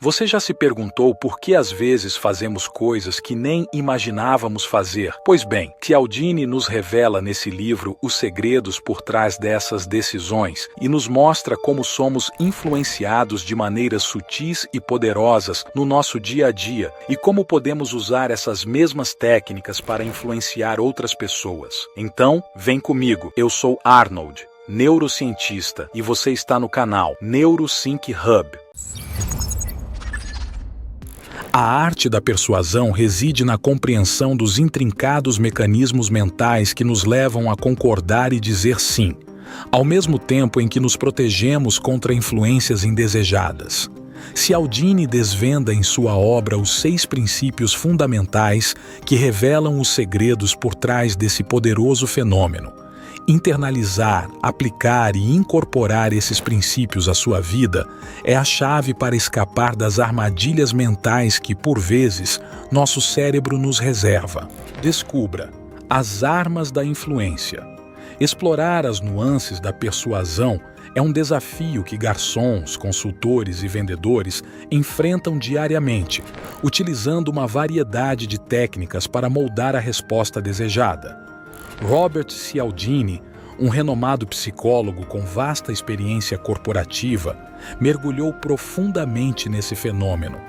Você já se perguntou por que às vezes fazemos coisas que nem imaginávamos fazer? Pois bem, Cialdini nos revela nesse livro os segredos por trás dessas decisões e nos mostra como somos influenciados de maneiras sutis e poderosas no nosso dia a dia e como podemos usar essas mesmas técnicas para influenciar outras pessoas. Então, vem comigo. Eu sou Arnold, neurocientista, e você está no canal NeuroSync Hub. A arte da persuasão reside na compreensão dos intrincados mecanismos mentais que nos levam a concordar e dizer sim, ao mesmo tempo em que nos protegemos contra influências indesejadas. Cialdini desvenda em sua obra os 6 princípios fundamentais que revelam os segredos por trás desse poderoso fenômeno. Internalizar, aplicar e incorporar esses princípios à sua vida é a chave para escapar das armadilhas mentais que, por vezes, nosso cérebro nos reserva. Descubra as armas da influência. Explorar as nuances da persuasão é um desafio que garçons, consultores e vendedores enfrentam diariamente, utilizando uma variedade de técnicas para moldar a resposta desejada. Robert Cialdini, um renomado psicólogo com vasta experiência corporativa, mergulhou profundamente nesse fenômeno.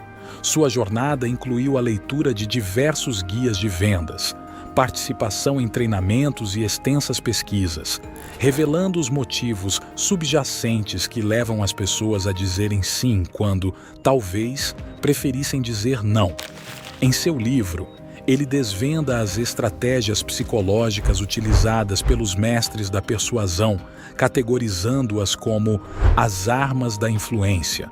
Sua jornada incluiu a leitura de diversos guias de vendas, participação em treinamentos e extensas pesquisas, revelando os motivos subjacentes que levam as pessoas a dizerem sim quando, talvez, preferissem dizer não. Em seu livro, ele desvenda as estratégias psicológicas utilizadas pelos mestres da persuasão, categorizando-as como as armas da influência.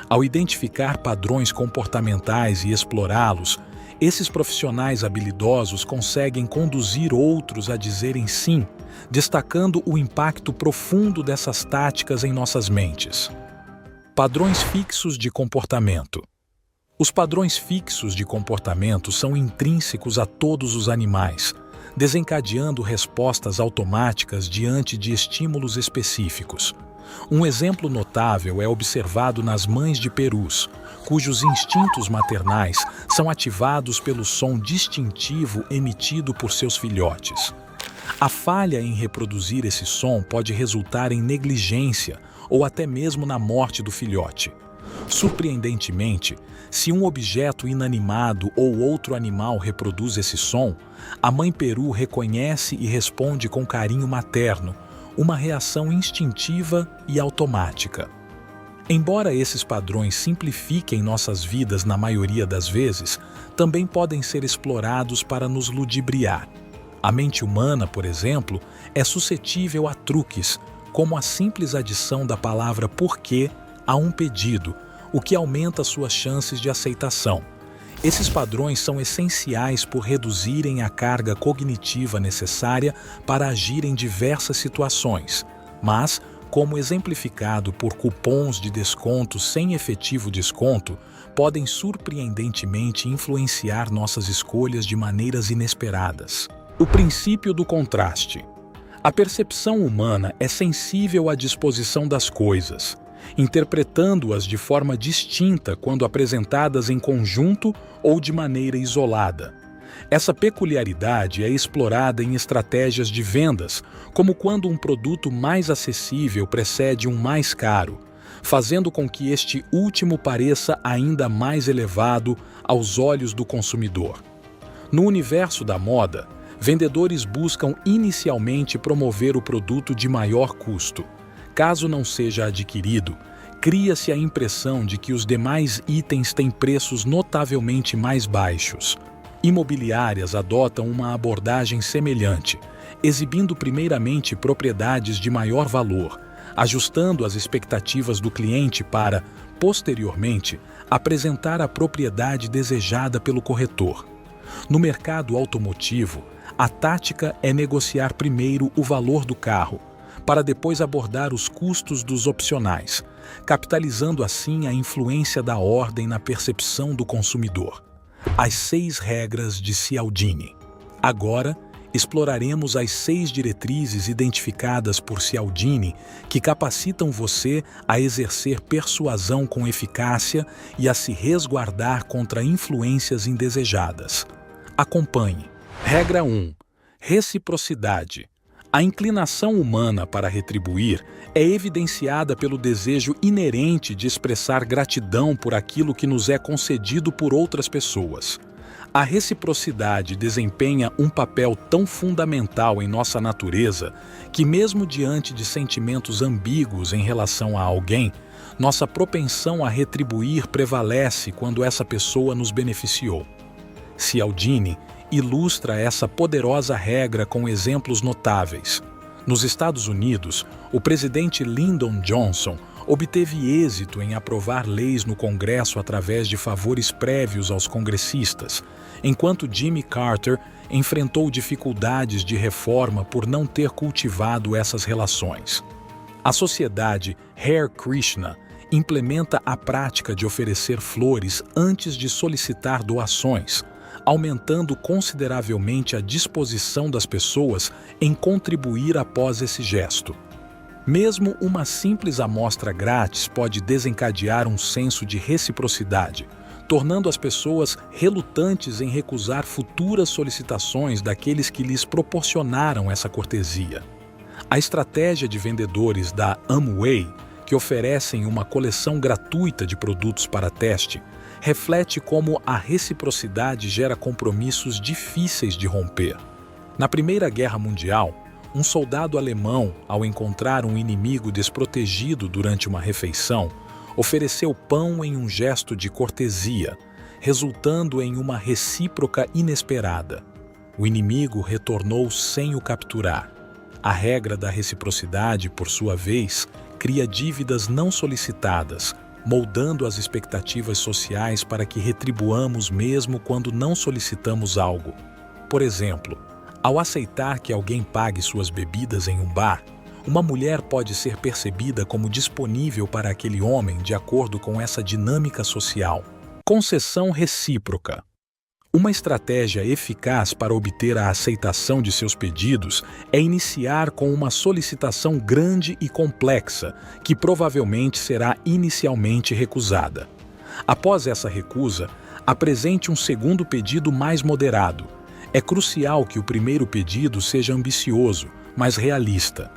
Ao identificar padrões comportamentais e explorá-los, esses profissionais habilidosos conseguem conduzir outros a dizerem sim, destacando o impacto profundo dessas táticas em nossas mentes. Padrões fixos de comportamento. Os padrões fixos de comportamento são intrínsecos a todos os animais, desencadeando respostas automáticas diante de estímulos específicos. Um exemplo notável é observado nas mães de perus, cujos instintos maternais são ativados pelo som distintivo emitido por seus filhotes. A falha em reproduzir esse som pode resultar em negligência ou até mesmo na morte do filhote. Surpreendentemente, se um objeto inanimado ou outro animal reproduz esse som, a mãe peru reconhece e responde com carinho materno, uma reação instintiva e automática. Embora esses padrões simplifiquem nossas vidas na maioria das vezes, também podem ser explorados para nos ludibriar. A mente humana, por exemplo, é suscetível a truques, como a simples adição da palavra porquê a um pedido, o que aumenta suas chances de aceitação. Esses padrões são essenciais por reduzirem a carga cognitiva necessária para agir em diversas situações, mas, como exemplificado por cupons de desconto sem efetivo desconto, podem surpreendentemente influenciar nossas escolhas de maneiras inesperadas. O princípio do contraste. A percepção humana é sensível à disposição das coisas, interpretando-as de forma distinta quando apresentadas em conjunto ou de maneira isolada. Essa peculiaridade é explorada em estratégias de vendas, como quando um produto mais acessível precede um mais caro, fazendo com que este último pareça ainda mais elevado aos olhos do consumidor. No universo da moda, vendedores buscam inicialmente promover o produto de maior custo. Caso não seja adquirido, cria-se a impressão de que os demais itens têm preços notavelmente mais baixos. Imobiliárias adotam uma abordagem semelhante, exibindo primeiramente propriedades de maior valor, ajustando as expectativas do cliente para, posteriormente, apresentar a propriedade desejada pelo corretor. No mercado automotivo, a tática é negociar primeiro o valor do carro, para depois abordar os custos dos opcionais, capitalizando assim a influência da ordem na percepção do consumidor. As 6 regras de Cialdini. Agora, exploraremos as 6 diretrizes identificadas por Cialdini que capacitam você a exercer persuasão com eficácia e a se resguardar contra influências indesejadas. Acompanhe. Regra 1. Reciprocidade. A inclinação humana para retribuir é evidenciada pelo desejo inerente de expressar gratidão por aquilo que nos é concedido por outras pessoas. A reciprocidade desempenha um papel tão fundamental em nossa natureza que, mesmo diante de sentimentos ambíguos em relação a alguém, nossa propensão a retribuir prevalece quando essa pessoa nos beneficiou. Cialdini ilustra essa poderosa regra com exemplos notáveis. Nos Estados Unidos, o presidente Lyndon Johnson obteve êxito em aprovar leis no Congresso através de favores prévios aos congressistas, enquanto Jimmy Carter enfrentou dificuldades de reforma por não ter cultivado essas relações. A sociedade Hare Krishna implementa a prática de oferecer flores antes de solicitar doações, aumentando consideravelmente a disposição das pessoas em contribuir após esse gesto. Mesmo uma simples amostra grátis pode desencadear um senso de reciprocidade, tornando as pessoas relutantes em recusar futuras solicitações daqueles que lhes proporcionaram essa cortesia. A estratégia de vendedores da Amway, que oferecem uma coleção gratuita de produtos para teste, reflete como a reciprocidade gera compromissos difíceis de romper. Na Primeira Guerra Mundial, um soldado alemão, ao encontrar um inimigo desprotegido durante uma refeição, ofereceu pão em um gesto de cortesia, resultando em uma recíproca inesperada. O inimigo retornou sem o capturar. A regra da reciprocidade, por sua vez, cria dívidas não solicitadas, moldando as expectativas sociais para que retribuamos mesmo quando não solicitamos algo. Por exemplo, ao aceitar que alguém pague suas bebidas em um bar, uma mulher pode ser percebida como disponível para aquele homem de acordo com essa dinâmica social. Concessão recíproca. Uma estratégia eficaz para obter a aceitação de seus pedidos é iniciar com uma solicitação grande e complexa, que provavelmente será inicialmente recusada. Após essa recusa, apresente um segundo pedido mais moderado. É crucial que o primeiro pedido seja ambicioso, mas realista.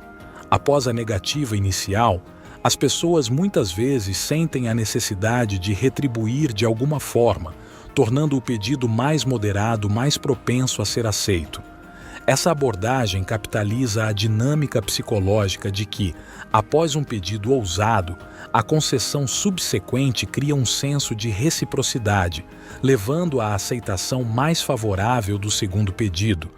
Após a negativa inicial, as pessoas muitas vezes sentem a necessidade de retribuir de alguma forma, tornando o pedido mais moderado mais propenso a ser aceito. Essa abordagem capitaliza a dinâmica psicológica de que, após um pedido ousado, a concessão subsequente cria um senso de reciprocidade, levando à aceitação mais favorável do segundo pedido.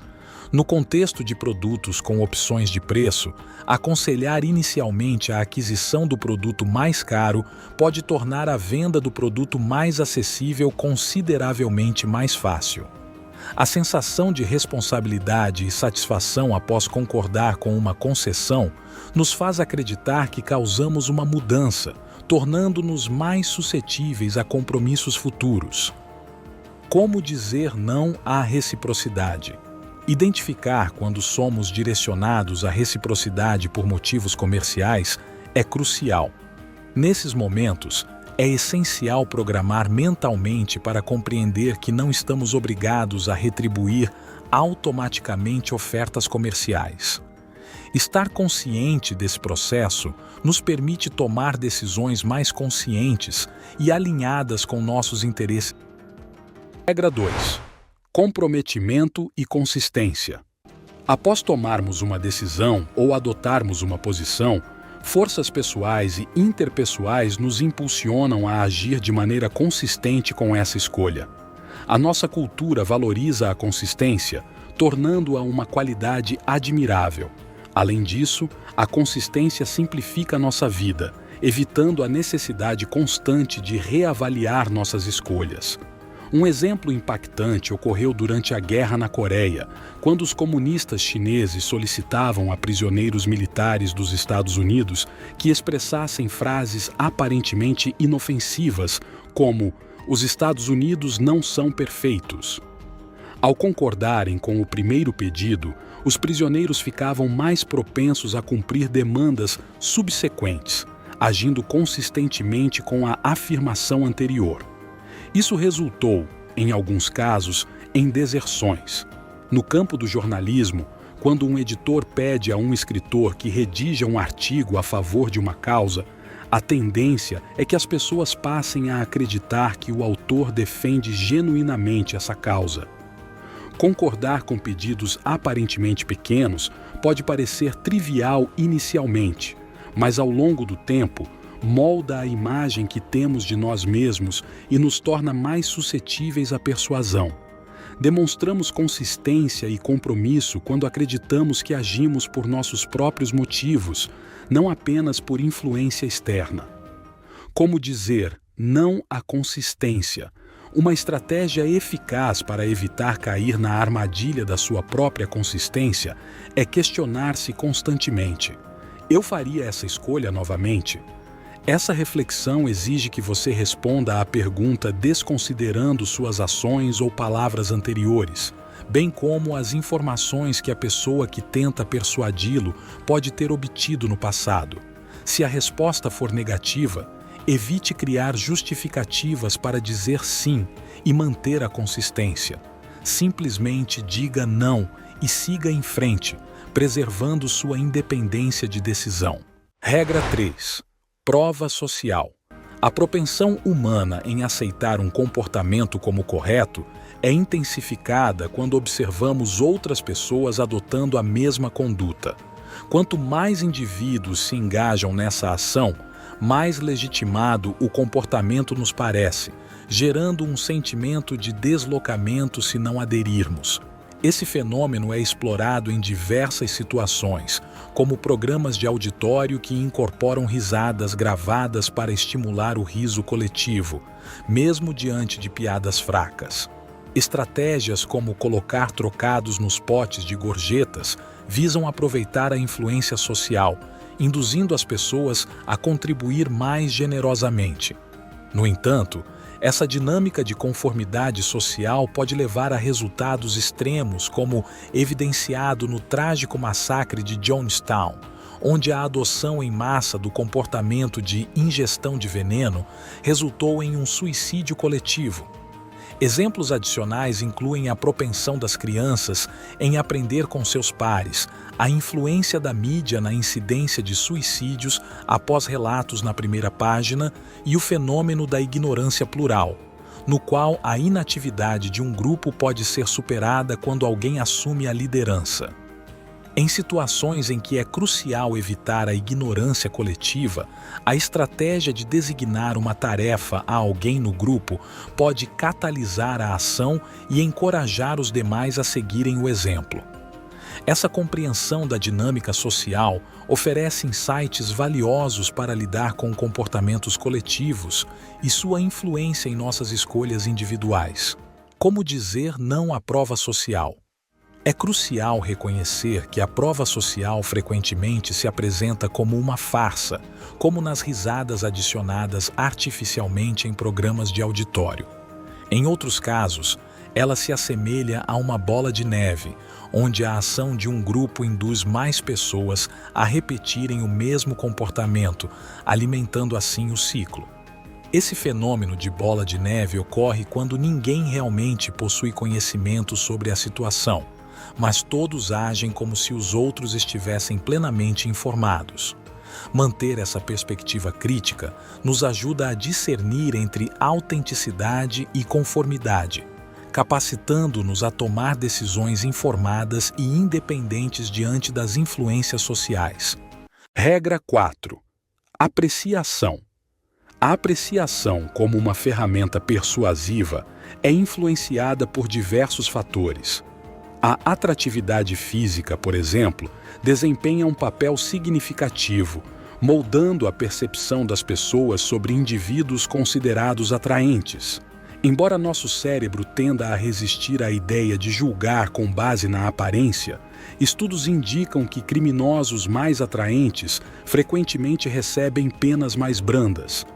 No contexto de produtos com opções de preço, aconselhar inicialmente a aquisição do produto mais caro pode tornar a venda do produto mais acessível consideravelmente mais fácil. A sensação de responsabilidade e satisfação após concordar com uma concessão nos faz acreditar que causamos uma mudança, tornando-nos mais suscetíveis a compromissos futuros. Como dizer não à reciprocidade? Identificar quando somos direcionados à reciprocidade por motivos comerciais é crucial. Nesses momentos, é essencial programar mentalmente para compreender que não estamos obrigados a retribuir automaticamente ofertas comerciais. Estar consciente desse processo nos permite tomar decisões mais conscientes e alinhadas com nossos interesses. Regra 2. Comprometimento e consistência. Após tomarmos uma decisão ou adotarmos uma posição, forças pessoais e interpessoais nos impulsionam a agir de maneira consistente com essa escolha. A nossa cultura valoriza a consistência, tornando-a uma qualidade admirável. Além disso, a consistência simplifica nossa vida, evitando a necessidade constante de reavaliar nossas escolhas. Um exemplo impactante ocorreu durante a guerra na Coreia, quando os comunistas chineses solicitavam a prisioneiros militares dos Estados Unidos que expressassem frases aparentemente inofensivas, como "Os Estados Unidos não são perfeitos". Ao concordarem com o primeiro pedido, os prisioneiros ficavam mais propensos a cumprir demandas subsequentes, agindo consistentemente com a afirmação anterior. Isso resultou, em alguns casos, em deserções. No campo do jornalismo, quando um editor pede a um escritor que redija um artigo a favor de uma causa, a tendência é que as pessoas passem a acreditar que o autor defende genuinamente essa causa. Concordar com pedidos aparentemente pequenos pode parecer trivial inicialmente, mas ao longo do tempo, molda a imagem que temos de nós mesmos e nos torna mais suscetíveis à persuasão. Demonstramos consistência e compromisso quando acreditamos que agimos por nossos próprios motivos, não apenas por influência externa. Como dizer não à consistência? Uma estratégia eficaz para evitar cair na armadilha da sua própria consistência é questionar-se constantemente. Eu faria essa escolha novamente? Essa reflexão exige que você responda à pergunta desconsiderando suas ações ou palavras anteriores, bem como as informações que a pessoa que tenta persuadi-lo pode ter obtido no passado. Se a resposta for negativa, evite criar justificativas para dizer sim e manter a consistência. Simplesmente diga não e siga em frente, preservando sua independência de decisão. Regra 3. Prova social. A propensão humana em aceitar um comportamento como correto é intensificada quando observamos outras pessoas adotando a mesma conduta. Quanto mais indivíduos se engajam nessa ação, mais legitimado o comportamento nos parece, gerando um sentimento de deslocamento se não aderirmos. Esse fenômeno é explorado em diversas situações, como programas de auditório que incorporam risadas gravadas para estimular o riso coletivo, mesmo diante de piadas fracas. Estratégias como colocar trocados nos potes de gorjetas visam aproveitar a influência social, induzindo as pessoas a contribuir mais generosamente. No entanto, essa dinâmica de conformidade social pode levar a resultados extremos, como evidenciado no trágico massacre de Jonestown, onde a adoção em massa do comportamento de ingestão de veneno resultou em um suicídio coletivo. Exemplos adicionais incluem a propensão das crianças em aprender com seus pares, a influência da mídia na incidência de suicídios após relatos na primeira página e o fenômeno da ignorância plural, no qual a inatividade de um grupo pode ser superada quando alguém assume a liderança. Em situações em que é crucial evitar a ignorância coletiva, a estratégia de designar uma tarefa a alguém no grupo pode catalisar a ação e encorajar os demais a seguirem o exemplo. Essa compreensão da dinâmica social oferece insights valiosos para lidar com comportamentos coletivos e sua influência em nossas escolhas individuais. Como dizer não à prova social? É crucial reconhecer que a prova social frequentemente se apresenta como uma farsa, como nas risadas adicionadas artificialmente em programas de auditório. Em outros casos, ela se assemelha a uma bola de neve, onde a ação de um grupo induz mais pessoas a repetirem o mesmo comportamento, alimentando assim o ciclo. Esse fenômeno de bola de neve ocorre quando ninguém realmente possui conhecimento sobre a situação, mas todos agem como se os outros estivessem plenamente informados. Manter essa perspectiva crítica nos ajuda a discernir entre autenticidade e conformidade, capacitando-nos a tomar decisões informadas e independentes diante das influências sociais. Regra 4. Apreciação. A apreciação como uma ferramenta persuasiva é influenciada por diversos fatores. A atratividade física, por exemplo, desempenha um papel significativo, moldando a percepção das pessoas sobre indivíduos considerados atraentes. Embora nosso cérebro tenda a resistir à ideia de julgar com base na aparência, estudos indicam que criminosos mais atraentes frequentemente recebem penas mais brandas.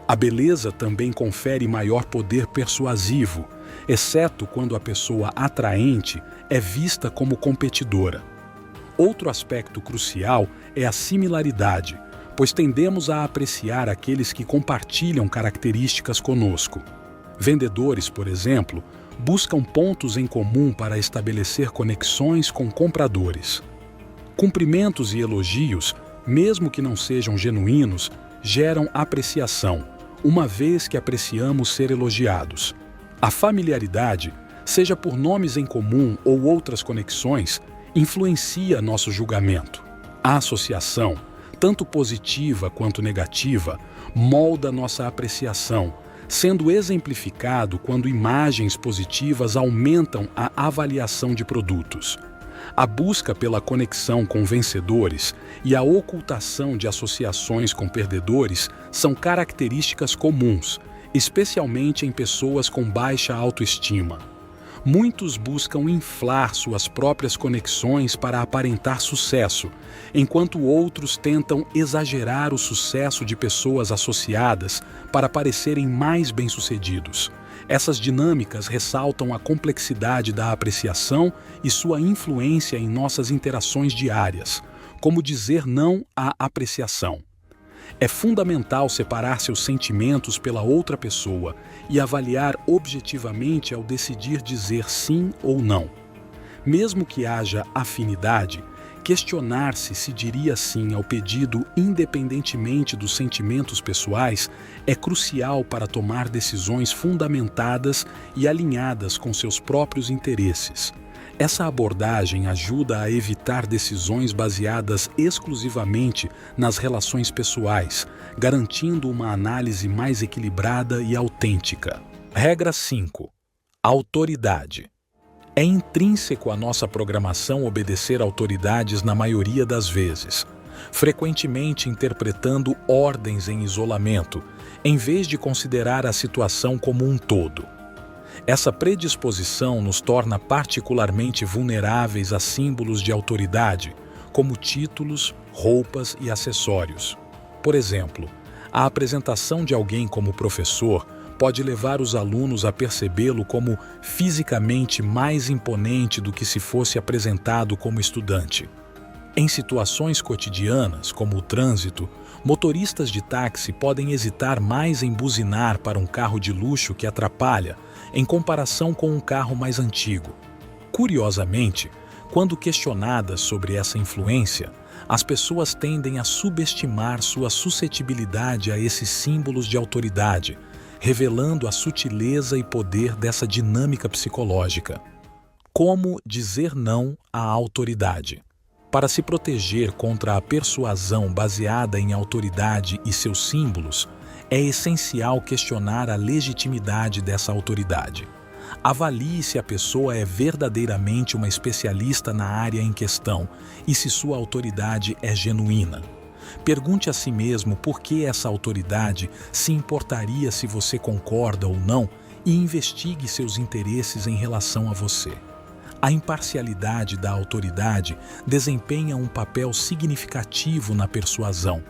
A beleza também confere maior poder persuasivo, exceto quando a pessoa atraente é vista como competidora. Outro aspecto crucial é a similaridade, pois tendemos a apreciar aqueles que compartilham características conosco. Vendedores, por exemplo, buscam pontos em comum para estabelecer conexões com compradores. Cumprimentos e elogios, mesmo que não sejam genuínos, geram apreciação, uma vez que apreciamos ser elogiados. A familiaridade, seja por nomes em comum ou outras conexões, influencia nosso julgamento. A associação, tanto positiva quanto negativa, molda nossa apreciação, sendo exemplificado quando imagens positivas aumentam a avaliação de produtos. A busca pela conexão com vencedores e a ocultação de associações com perdedores são características comuns, especialmente em pessoas com baixa autoestima. Muitos buscam inflar suas próprias conexões para aparentar sucesso, enquanto outros tentam exagerar o sucesso de pessoas associadas para parecerem mais bem-sucedidos. Essas dinâmicas ressaltam a complexidade da apreciação e sua influência em nossas interações diárias, como dizer não à apreciação. É fundamental separar seus sentimentos pela outra pessoa e avaliar objetivamente ao decidir dizer sim ou não. Mesmo que haja afinidade, questionar-se se diria sim ao pedido independentemente dos sentimentos pessoais é crucial para tomar decisões fundamentadas e alinhadas com seus próprios interesses. Essa abordagem ajuda a evitar decisões baseadas exclusivamente nas relações pessoais, garantindo uma análise mais equilibrada e autêntica. Regra 5. Autoridade. É intrínseco à nossa programação obedecer autoridades na maioria das vezes, frequentemente interpretando ordens em isolamento, em vez de considerar a situação como um todo. Essa predisposição nos torna particularmente vulneráveis a símbolos de autoridade, como títulos, roupas e acessórios. Por exemplo, a apresentação de alguém como professor pode levar os alunos a percebê-lo como fisicamente mais imponente do que se fosse apresentado como estudante. Em situações cotidianas, como o trânsito, motoristas de táxi podem hesitar mais em buzinar para um carro de luxo que atrapalha, em comparação com um carro mais antigo. Curiosamente, quando questionadas sobre essa influência, as pessoas tendem a subestimar sua suscetibilidade a esses símbolos de autoridade, revelando a sutileza e poder dessa dinâmica psicológica. Como dizer não à autoridade? Para se proteger contra a persuasão baseada em autoridade e seus símbolos, é essencial questionar a legitimidade dessa autoridade. Avalie se a pessoa é verdadeiramente uma especialista na área em questão e se sua autoridade é genuína. Pergunte a si mesmo por que essa autoridade se importaria se você concorda ou não e investigue seus interesses em relação a você. A imparcialidade da autoridade desempenha um papel significativo na persuasão,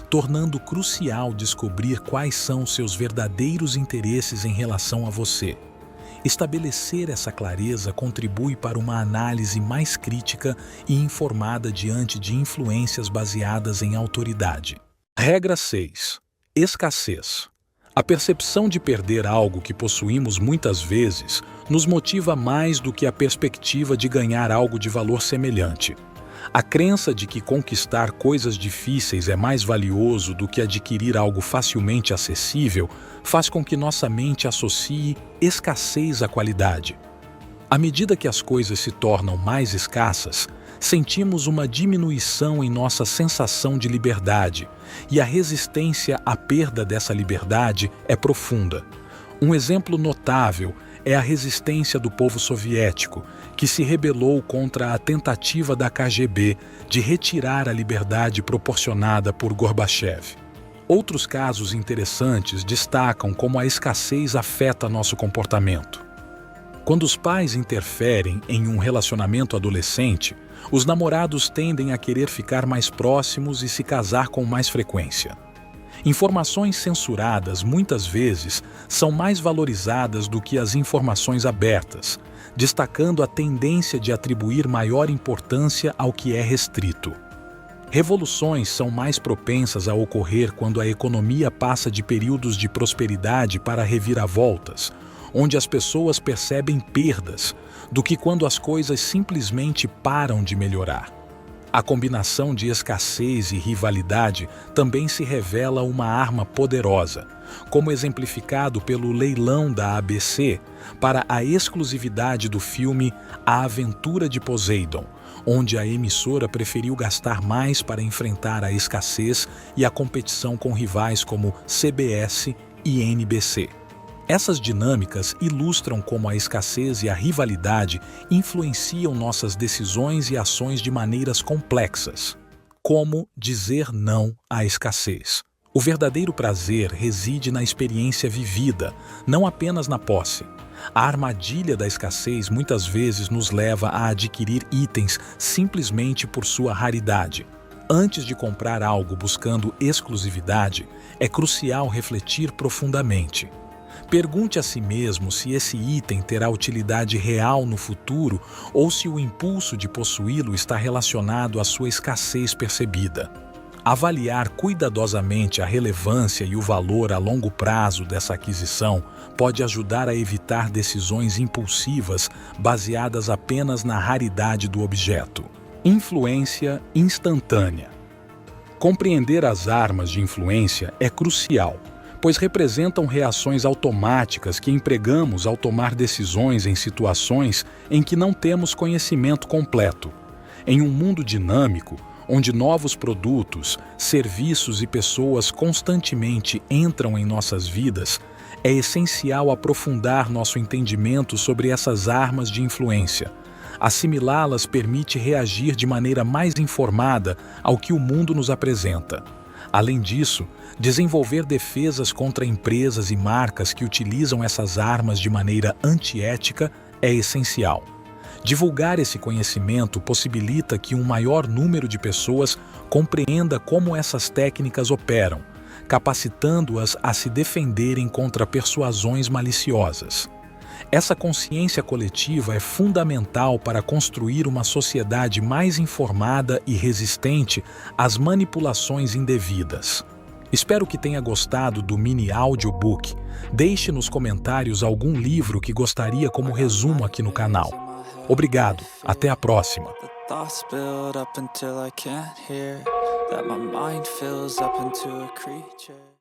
tornando crucial descobrir quais são seus verdadeiros interesses em relação a você. Estabelecer essa clareza contribui para uma análise mais crítica e informada diante de influências baseadas em autoridade. Regra 6. Escassez. A percepção de perder algo que possuímos muitas vezes nos motiva mais do que a perspectiva de ganhar algo de valor semelhante. A crença de que conquistar coisas difíceis é mais valioso do que adquirir algo facilmente acessível faz com que nossa mente associe escassez à qualidade. À medida que as coisas se tornam mais escassas, sentimos uma diminuição em nossa sensação de liberdade, e a resistência à perda dessa liberdade é profunda. Um exemplo notável é a resistência do povo soviético, que se rebelou contra a tentativa da KGB de retirar a liberdade proporcionada por Gorbachev. Outros casos interessantes destacam como a escassez afeta nosso comportamento. Quando os pais interferem em um relacionamento adolescente, os namorados tendem a querer ficar mais próximos e se casar com mais frequência. Informações censuradas, muitas vezes, são mais valorizadas do que as informações abertas, destacando a tendência de atribuir maior importância ao que é restrito. Revoluções são mais propensas a ocorrer quando a economia passa de períodos de prosperidade para reviravoltas, onde as pessoas percebem perdas, do que quando as coisas simplesmente param de melhorar. A combinação de escassez e rivalidade também se revela uma arma poderosa, como exemplificado pelo leilão da ABC para a exclusividade do filme A Aventura de Poseidon, onde a emissora preferiu gastar mais para enfrentar a escassez e a competição com rivais como CBS e NBC. Essas dinâmicas ilustram como a escassez e a rivalidade influenciam nossas decisões e ações de maneiras complexas. Como dizer não à escassez? O verdadeiro prazer reside na experiência vivida, não apenas na posse. A armadilha da escassez muitas vezes nos leva a adquirir itens simplesmente por sua raridade. Antes de comprar algo buscando exclusividade, é crucial refletir profundamente. Pergunte a si mesmo se esse item terá utilidade real no futuro ou se o impulso de possuí-lo está relacionado à sua escassez percebida. Avaliar cuidadosamente a relevância e o valor a longo prazo dessa aquisição pode ajudar a evitar decisões impulsivas baseadas apenas na raridade do objeto. Influência instantânea. Compreender as armas de influência é crucial, pois representam reações automáticas que empregamos ao tomar decisões em situações em que não temos conhecimento completo. Em um mundo dinâmico, onde novos produtos, serviços e pessoas constantemente entram em nossas vidas, é essencial aprofundar nosso entendimento sobre essas armas de influência. Assimilá-las permite reagir de maneira mais informada ao que o mundo nos apresenta. Além disso, desenvolver defesas contra empresas e marcas que utilizam essas armas de maneira antiética é essencial. Divulgar esse conhecimento possibilita que um maior número de pessoas compreenda como essas técnicas operam, capacitando-as a se defenderem contra persuasões maliciosas. Essa consciência coletiva é fundamental para construir uma sociedade mais informada e resistente às manipulações indevidas. Espero que tenha gostado do mini audiobook. Deixe nos comentários algum livro que gostaria como resumo aqui no canal. Obrigado, até a próxima.